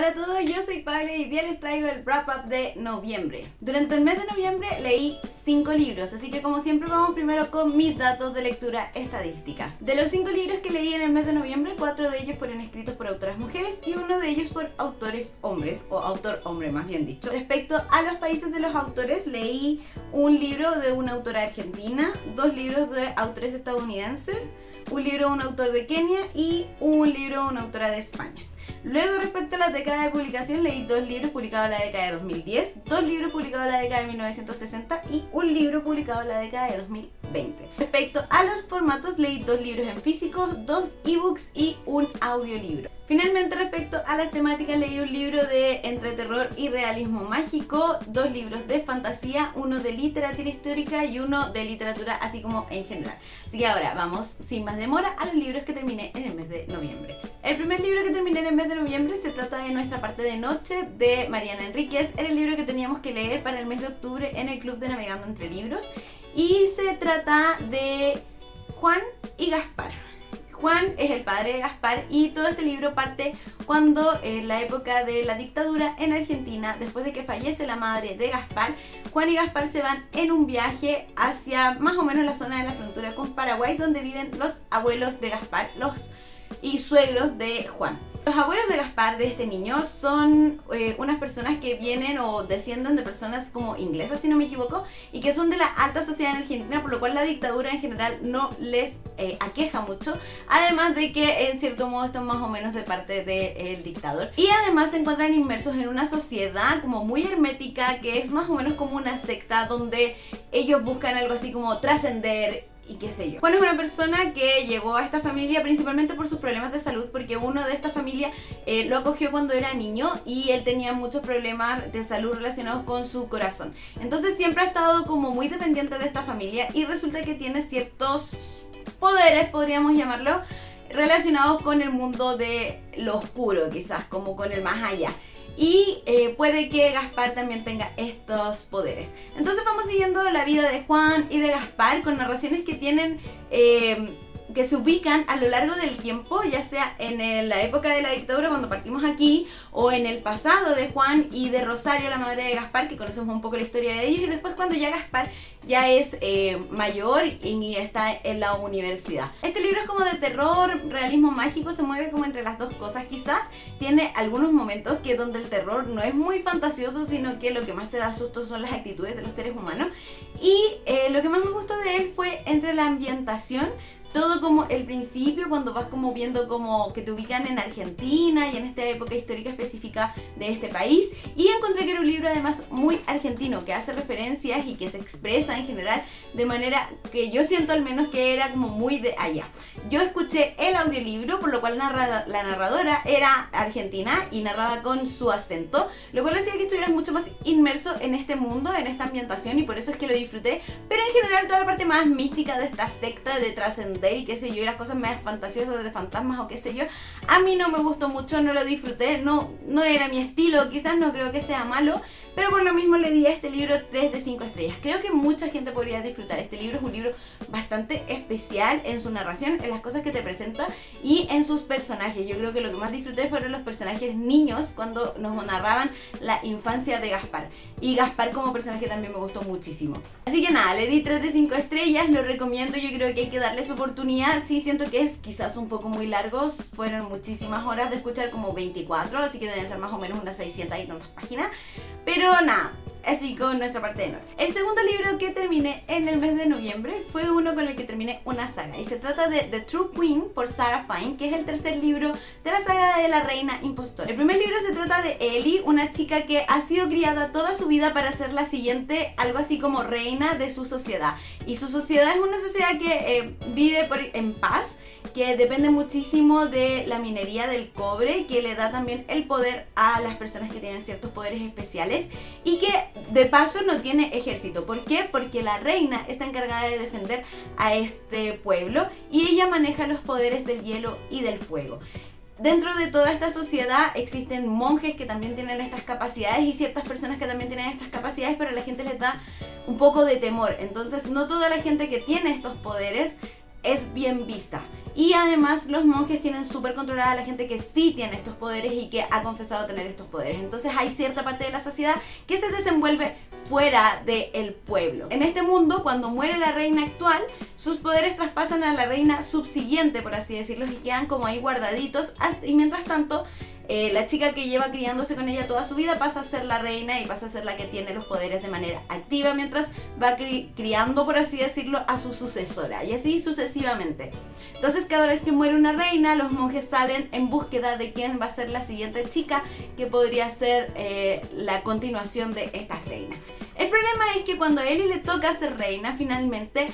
Hola a todos, yo soy Pablo y hoy día les traigo el wrap-up de noviembre. Durante el mes de noviembre leí 5 libros, así que como siempre vamos primero con mis datos de lectura estadísticas. De los 5 libros que leí en el mes de noviembre, 4 de ellos fueron escritos por autoras mujeres y uno de ellos por autores hombres, o autor hombre más bien dicho. Respecto a los países de los autores, leí un libro de una autora argentina, 2 libros de autores estadounidenses, un libro de un autor de Kenia y un libro de una autora de España. Luego, respecto a la década de publicación, leí 2 libros publicados en la década de 2010, 2 libros publicados en la década de 1960 y un libro publicado en la década de 2020. Respecto a los formatos, leí 2 libros en físicos, 2 ebooks y un audiolibro. Finalmente, respecto a las temáticas, leí un libro de entre terror y realismo mágico, 2 libros de fantasía, uno de literatura histórica y uno de literatura así como en general. Así que ahora vamos, sin más demora, a los libros que terminé en el mes de noviembre. El primer libro que terminé en el mes de noviembre se trata de Nuestra parte de noche, de Mariana Enríquez. Era el libro que teníamos que leer para el mes de octubre en el club de Navegando entre Libros. Y se trata de Juan y Gaspar. Juan es el padre de Gaspar y todo este libro parte cuando en la época de la dictadura en Argentina, después de que fallece la madre de Gaspar, Juan y Gaspar se van en un viaje hacia más o menos la zona de la frontera con Paraguay, donde viven los abuelos de Gaspar, y suegros de Juan. Los abuelos de Gaspar, de este niño, son unas personas que vienen o descienden de personas como inglesas, si no me equivoco, y que son de la alta sociedad en Argentina, por lo cual la dictadura en general no les aqueja mucho, además de que en cierto modo están más o menos de parte del dictador. Y además se encuentran inmersos en una sociedad como muy hermética, que es más o menos como una secta, donde ellos buscan algo así como trascender y qué sé yo. Juan es una persona que llegó a esta familia principalmente por sus problemas de salud, porque uno de esta familia lo acogió cuando era niño y él tenía muchos problemas de salud relacionados con su corazón. Entonces siempre ha estado como muy dependiente de esta familia y resulta que tiene ciertos poderes, podríamos llamarlo, relacionados con el mundo de lo oscuro, quizás como con el más allá. Y puede que Gaspar también tenga estos poderes. Entonces vamos siguiendo la vida de Juan y de Gaspar con narraciones que tienen que se ubican a lo largo del tiempo, ya sea en la época de la dictadura cuando partimos aquí, o en el pasado de Juan y de Rosario, la madre de Gaspar, que conocemos un poco la historia de ellos, y después cuando ya Gaspar ya es mayor y está en la universidad. Este libro es como de terror, realismo mágico, se mueve como entre las dos cosas quizás. Tiene algunos momentos que donde el terror no es muy fantasioso, sino que lo que más te da susto son las actitudes de los seres humanos. Y lo que más me gustó de él fue entre la ambientación, todo como el principio, cuando vas como viendo como que te ubican en Argentina y en esta época histórica específica de este país. Y encontré que era un libro además muy argentino, que hace referencias y que se expresa en general de manera que yo siento al menos que era como muy de allá. Yo escuché el audiolibro, por lo cual la narradora era argentina y narraba con su acento, lo cual hacía que estuvieras mucho más inmerso en este mundo, en esta ambientación, y por eso es que lo disfruté. Pero en general toda la parte más mística de esta secta, de trascender y qué sé yo, y las cosas más fantasiosas de fantasmas o qué sé yo, a mí no me gustó mucho, no lo disfruté, no era mi estilo, quizás no creo que sea malo, pero por lo mismo le di a este libro 3 de 5 estrellas. Creo que mucha gente podría disfrutar. Este libro es un libro bastante especial en su narración, en las cosas que te presenta y en sus personajes. Yo creo que lo que más disfruté fueron los personajes niños cuando nos narraban la infancia de Gaspar, y Gaspar como personaje también me gustó muchísimo. Así que nada, le di 3 de 5 estrellas, lo recomiendo. Yo creo que hay que darle su oportunidad. Sí, siento que es quizás un poco muy largos, fueron muchísimas horas de escuchar, como 24, así que deben ser más o menos unas 600 y tantas páginas, pero nada, así con Nuestra parte de noche. El segundo libro que terminé en el mes de noviembre fue uno con el que terminé una saga, y se trata de The True Queen por Sarah Fine, que es el tercer libro de la saga de la reina impostora. El primer libro se trata de Ellie, una chica que ha sido criada toda su vida para ser la siguiente, algo así como reina de su sociedad, y su sociedad es una sociedad que vive en paz, que depende muchísimo de la minería del cobre, que le da también el poder a las personas que tienen ciertos poderes especiales, y que de paso no tiene ejército. ¿Por qué? Porque la reina está encargada de defender a este pueblo y ella maneja los poderes del hielo y del fuego. Dentro de toda esta sociedad existen monjes que también tienen estas capacidades y ciertas personas que también tienen estas capacidades, pero a la gente les da un poco de temor. Entonces no toda la gente que tiene estos poderes es bien vista. Y además los monjes tienen súper controlada a la gente que sí tiene estos poderes y que ha confesado tener estos poderes. Entonces hay cierta parte de la sociedad que se desenvuelve fuera del pueblo. En este mundo, cuando muere la reina actual, sus poderes traspasan a la reina subsiguiente, por así decirlo, y quedan como ahí guardaditos. Y mientras tanto, la chica que lleva criándose con ella toda su vida pasa a ser la reina y pasa a ser la que tiene los poderes de manera activa mientras va criando, por así decirlo, a su sucesora, y así sucesivamente. Entonces cada vez que muere una reina, los monjes salen en búsqueda de quién va a ser la siguiente chica que podría ser la continuación de esta reina. El problema es que cuando a Ellie le toca ser reina, finalmente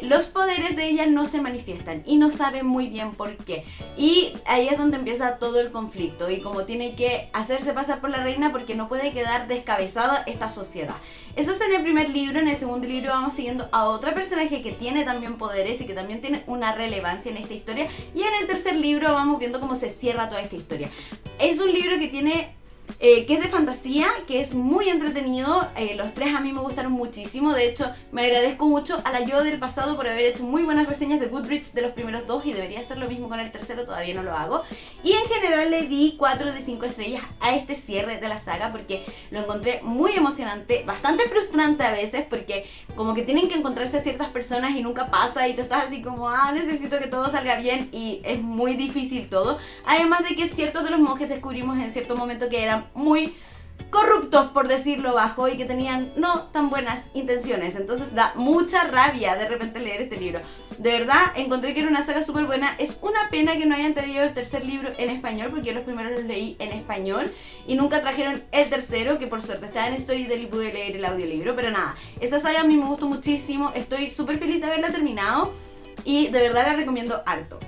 los poderes de ella no se manifiestan y no sabe muy bien por qué. Y ahí es donde empieza todo el conflicto, y como tiene que hacerse pasar por la reina porque no puede quedar descabezada esta sociedad. Eso es en el primer libro. En el segundo libro vamos siguiendo a otra personaje que tiene también poderes y que también tiene una relevancia en esta historia, y en el tercer libro vamos viendo cómo se cierra toda esta historia. Es un libro que tiene que es de fantasía, que es muy entretenido. Los tres a mí me gustaron muchísimo. De hecho, me agradezco mucho a la yo del pasado por haber hecho muy buenas reseñas de Goodreads de los primeros dos, y debería hacer lo mismo con el tercero, todavía no lo hago. Y en general le di 4 de 5 estrellas a este cierre de la saga porque lo encontré muy emocionante, bastante frustrante a veces porque como que tienen que encontrarse a ciertas personas y nunca pasa, y tú estás así como, necesito que todo salga bien, y es muy difícil todo. Además de que ciertos de los monjes descubrimos en cierto momento que eran muy corruptos, por decirlo bajo, y que tenían no tan buenas intenciones. Entonces da mucha rabia de repente leer este libro. De verdad, encontré que era una saga súper buena. Es una pena que no hayan traído el tercer libro en español, porque yo los primeros los leí en español y nunca trajeron el tercero, que por suerte está en Storytel y pude leer el audiolibro. Pero nada, esa saga a mí me gustó muchísimo. Estoy súper feliz de haberla terminado y de verdad la recomiendo harto.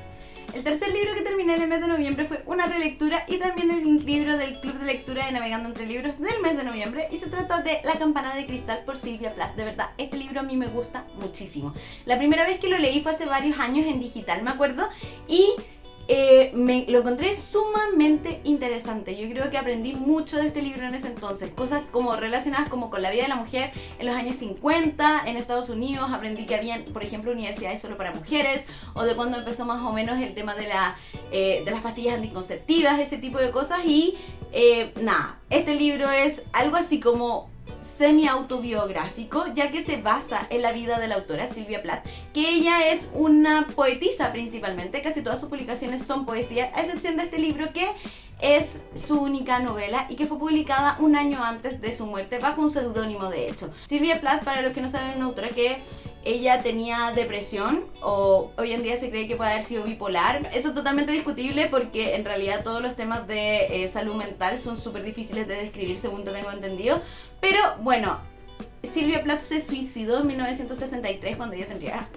El tercer libro que terminé en el mes de noviembre fue una relectura y también el libro del club de lectura de Navegando entre Libros del mes de noviembre, y se trata de La campana de cristal por Sylvia Plath. De verdad, este libro a mí me gusta muchísimo. La primera vez que lo leí fue hace varios años en digital, me acuerdo, y lo encontré sumamente interesante. Yo creo que aprendí mucho de este libro en ese entonces, cosas como relacionadas como con la vida de la mujer en los años 50 en Estados Unidos. Aprendí que habían, por ejemplo, universidades solo para mujeres, o de cuando empezó más o menos el tema de las pastillas anticonceptivas, ese tipo de cosas. Y nada, este libro es algo así como semi-autobiográfico, ya que se basa en la vida de la autora Sylvia Plath, que ella es una poetisa principalmente. Casi todas sus publicaciones son poesía, a excepción de este libro, que es su única novela y que fue publicada un año antes de su muerte bajo un seudónimo, de hecho. Sylvia Plath, para los que no saben, es una autora que ella tenía depresión, o hoy en día se cree que puede haber sido bipolar. Eso es totalmente discutible porque en realidad todos los temas de salud mental son súper difíciles de describir, según lo tengo entendido. Pero bueno, Sylvia Plath se suicidó en 1963 cuando ella tendría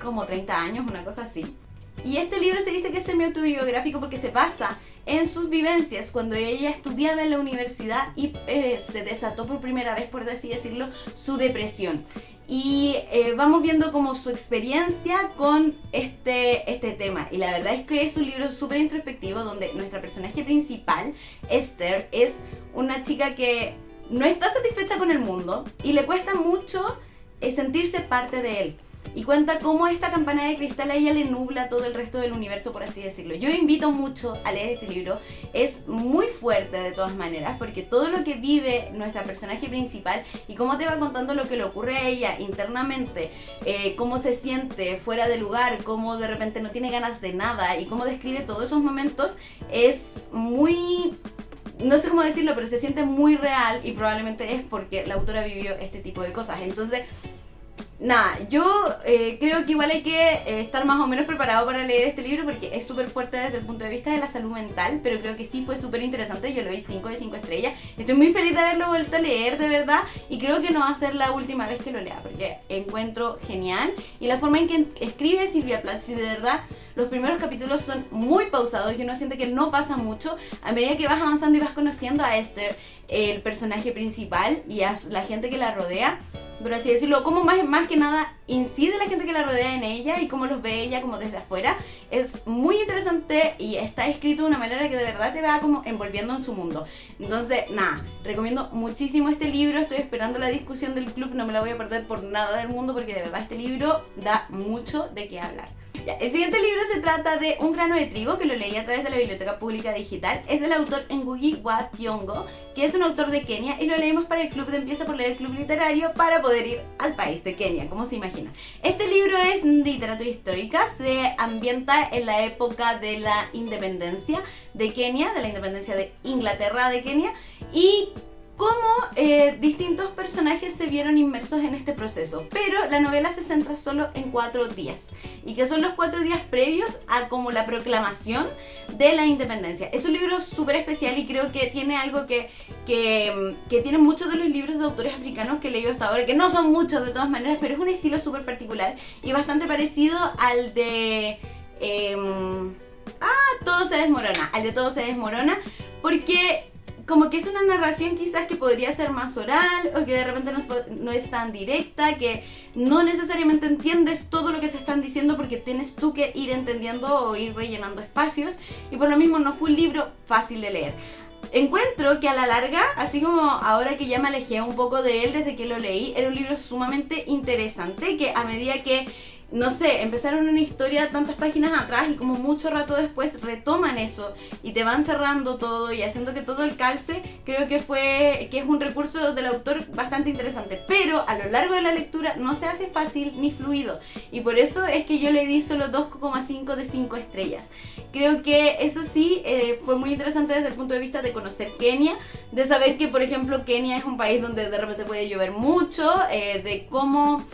como 30 años, una cosa así. Y este libro se dice que es semi-autobiográfico porque se basa en sus vivencias cuando ella estudiaba en la universidad y se desató por primera vez, por así decirlo, su depresión. Y vamos viendo como su experiencia con este tema. Y la verdad es que es un libro súper introspectivo, donde nuestra personaje principal, Esther, es una chica que no está satisfecha con el mundo y le cuesta mucho sentirse parte de él. Y cuenta cómo esta campana de cristal a ella le nubla todo el resto del universo, por así decirlo. Yo invito mucho a leer este libro. Es muy fuerte de todas maneras, porque todo lo que vive nuestra personaje principal y cómo te va contando lo que le ocurre a ella internamente, cómo se siente fuera de lugar, cómo de repente no tiene ganas de nada, y cómo describe todos esos momentos, es muy... no sé cómo decirlo, pero se siente muy real, y probablemente es porque la autora vivió este tipo de cosas. Entonces, nada, yo creo que igual hay que estar más o menos preparado para leer este libro porque es súper fuerte desde el punto de vista de la salud mental, pero creo que sí fue súper interesante. Yo le doy 5 de 5 estrellas. Estoy muy feliz de haberlo vuelto a leer, de verdad, y creo que no va a ser la última vez que lo lea porque encuentro genial. Y la forma en que escribe Sylvia Plath, sí, de verdad, Los primeros capítulos son muy pausados y uno siente que no pasa mucho. A medida que vas avanzando y vas conociendo a Esther, el personaje principal, y a la gente que la rodea, por así decirlo, como más que nada incide la gente que la rodea en ella y cómo los ve ella como desde afuera, es muy interesante y está escrito de una manera que de verdad te va como envolviendo en su mundo. Entonces, nada, recomiendo muchísimo este libro, estoy esperando la discusión del club, no me la voy a perder por nada del mundo porque de verdad este libro da mucho de qué hablar. Ya, el siguiente libro se trata de Un grano de trigo, que lo leí a través de la Biblioteca Pública Digital. Es del autor Ngugi wa Thiong'o, que es un autor de Kenia, y lo leímos para el club de Empieza por Leer Club Literario para poder ir al país de Kenia, como se imagina. Este libro es literatura histórica, se ambienta en la época de la independencia de Kenia, de la independencia de Inglaterra de Kenia, y cómo distintos personajes se vieron inmersos en este proceso, pero la novela se centra solo en 4 días, y que son los 4 días previos a como la proclamación de la independencia. Es un libro súper especial y creo que tiene algo que tienen muchos de los libros de autores africanos que he leído hasta ahora, que no son muchos de todas maneras, pero es un estilo súper particular y bastante parecido al de Todo se desmorona, porque como que es una narración quizás que podría ser más oral, o que de repente no es tan directa, que no necesariamente entiendes todo lo que te están diciendo porque tienes tú que ir entendiendo o ir rellenando espacios, y por lo mismo no fue un libro fácil de leer. Encuentro que a la larga, así como ahora que ya me alejé un poco de él desde que lo leí, era un libro sumamente interesante, que a medida que no sé, empezaron una historia tantas páginas atrás y como mucho rato después retoman eso y te van cerrando todo y haciendo que todo el calce, creo que es un recurso del autor bastante interesante, pero a lo largo de la lectura no se hace fácil ni fluido, y por eso es que yo le di solo 2,5 de 5 estrellas. Creo que eso sí, fue muy interesante desde el punto de vista de conocer Kenia, de saber que por ejemplo Kenia es un país donde de repente puede llover mucho, de cómo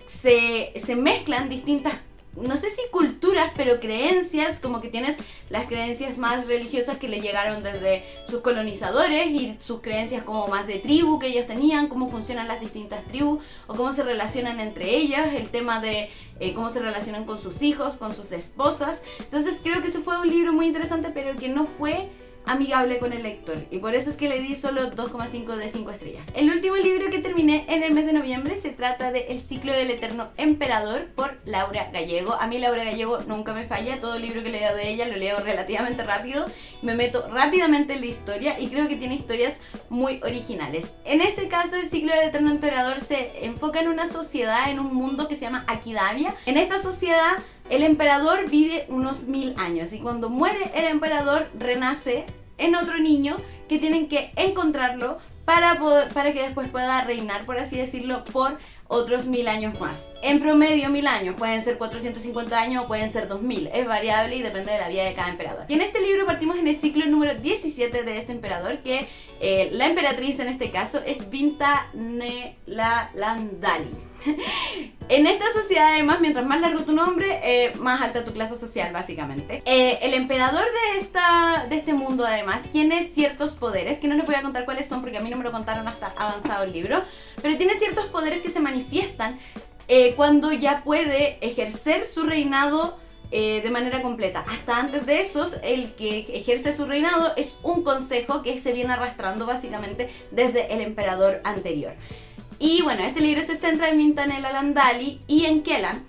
se mezclan distintas, no sé si culturas, pero creencias, como que tienes las creencias más religiosas que le llegaron desde sus colonizadores y sus creencias como más de tribu que ellos tenían, cómo funcionan las distintas tribus o cómo se relacionan entre ellas, el tema de cómo se relacionan con sus hijos, con sus esposas. Entonces creo que ese fue un libro muy interesante, pero que no fue amigable con el lector, y por eso es que le di solo 2,5 de 5 estrellas. El último libro que terminé en el mes de noviembre se trata de El ciclo del eterno emperador por Laura Gallego. A mí Laura Gallego nunca me falla, todo libro que leo de ella lo leo relativamente rápido, me meto rápidamente en la historia y creo que tiene historias muy originales. En este caso, El ciclo del eterno emperador se enfoca en una sociedad, en un mundo que se llama Aquidavia. En esta sociedad el emperador vive unos 1000 años y cuando muere el emperador renace en otro niño que tienen que encontrarlo para que después pueda reinar, por así decirlo, por otros 1000 años más. En promedio 1000 años, pueden ser 450 años o pueden ser 2000, es variable y depende de la vida de cada emperador. Y en este libro partimos en el ciclo número 17 de este emperador, que la emperatriz en este caso es Binta Nelalandali. En esta sociedad además, mientras más largo tu nombre, más alta tu clase social básicamente. El emperador de este mundo además tiene ciertos poderes, que no les voy a contar cuáles son porque a mí no me lo contaron hasta avanzado el libro, pero tiene ciertos poderes que se manifiestan cuando ya puede ejercer su reinado de manera completa. Hasta antes de esos, el que ejerce su reinado es un consejo que se viene arrastrando básicamente desde el emperador anterior. Y bueno, este libro se centra en Binta Nelalandali y en Kellan,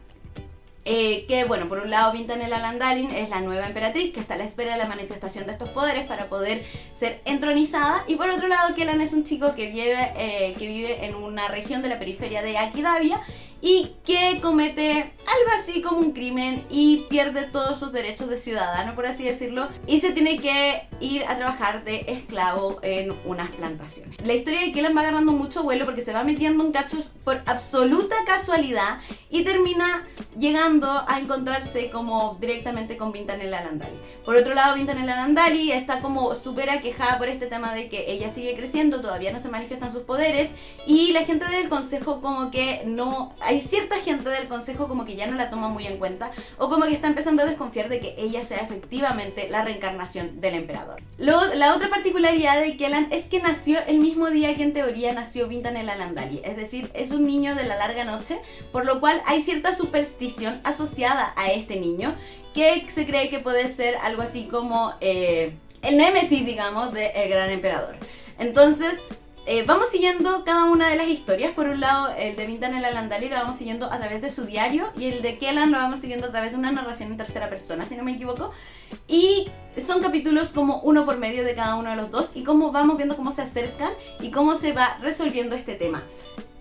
que bueno, por un lado Binta Nelalandali es la nueva emperatriz que está a la espera de la manifestación de estos poderes para poder ser entronizada, y por otro lado Kellan es un chico que vive en una región de la periferia de Aquidavia y que comete algo así como un crimen y pierde todos sus derechos de ciudadano, por así decirlo, y se tiene que ir a trabajar de esclavo en unas plantaciones. La historia de Kellan va agarrando mucho vuelo porque se va metiendo en cachos por absoluta casualidad y termina llegando a encontrarse como directamente con Binta Nelalandali. Por otro lado, Binta Nelalandali está como súper aquejada por este tema de que ella sigue creciendo, todavía no se manifiestan sus poderes, y la gente del consejo como que no hay hay cierta gente del consejo como que ya no la toma muy en cuenta, o como que está empezando a desconfiar de que ella sea efectivamente la reencarnación del emperador. La otra particularidad de Kellan es que nació el mismo día que en teoría nació Bintan el Alandali, es decir, es un niño de la larga noche, por lo cual hay cierta superstición asociada a este niño, que se cree que puede ser algo así como el némesis, digamos, del gran emperador. Entonces, vamos siguiendo cada una de las historias. Por un lado, el de Bintan el Alandali lo vamos siguiendo a través de su diario, y el de Kellan lo vamos siguiendo a través de una narración en tercera persona, si no me equivoco. Y son capítulos como uno por medio de cada uno de los dos, y cómo vamos viendo cómo se acercan y cómo se va resolviendo este tema.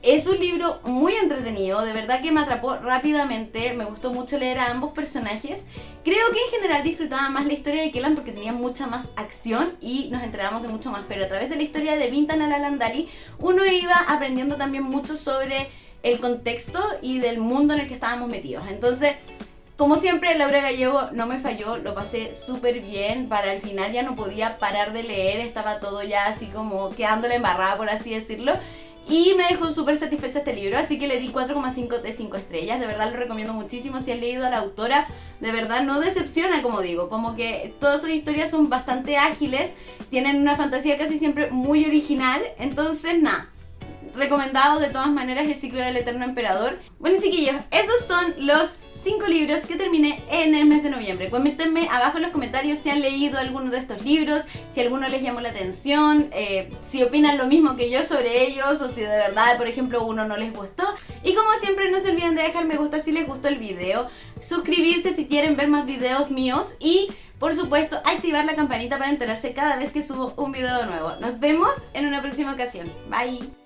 Es un libro muy entretenido, de verdad que me atrapó rápidamente, me gustó mucho leer a ambos personajes. Creo que en general disfrutaba más la historia de Kellan porque tenía mucha más acción y nos enterábamos de mucho más, pero a través de la historia de Bintan el Alandali uno iba aprendiendo también mucho sobre el contexto y del mundo en el que estábamos metidos. Entonces, como siempre, Laura Gallego no me falló, lo pasé súper bien. Para el final ya no podía parar de leer, estaba todo ya así como quedándole embarrada, por así decirlo. Y me dejó súper satisfecha este libro, así que le di 4,5 de 5 estrellas. De verdad lo recomiendo muchísimo. Si han leído a la autora, de verdad no decepciona, como digo. Como que todas sus historias son bastante ágiles, tienen una fantasía casi siempre muy original. Entonces, nada, recomendado de todas maneras El ciclo del eterno emperador. Bueno, chiquillos, esos son los 5 libros que terminé en el mes de noviembre. Coméntenme abajo en los comentarios si han leído alguno de estos libros, si alguno les llamó la atención, si opinan lo mismo que yo sobre ellos, o si de verdad, por ejemplo, uno no les gustó. Y como siempre, no se olviden de dejar me gusta si les gustó el video, suscribirse si quieren ver más videos míos y, por supuesto, activar la campanita para enterarse cada vez que subo un video nuevo. Nos vemos en una próxima ocasión. Bye.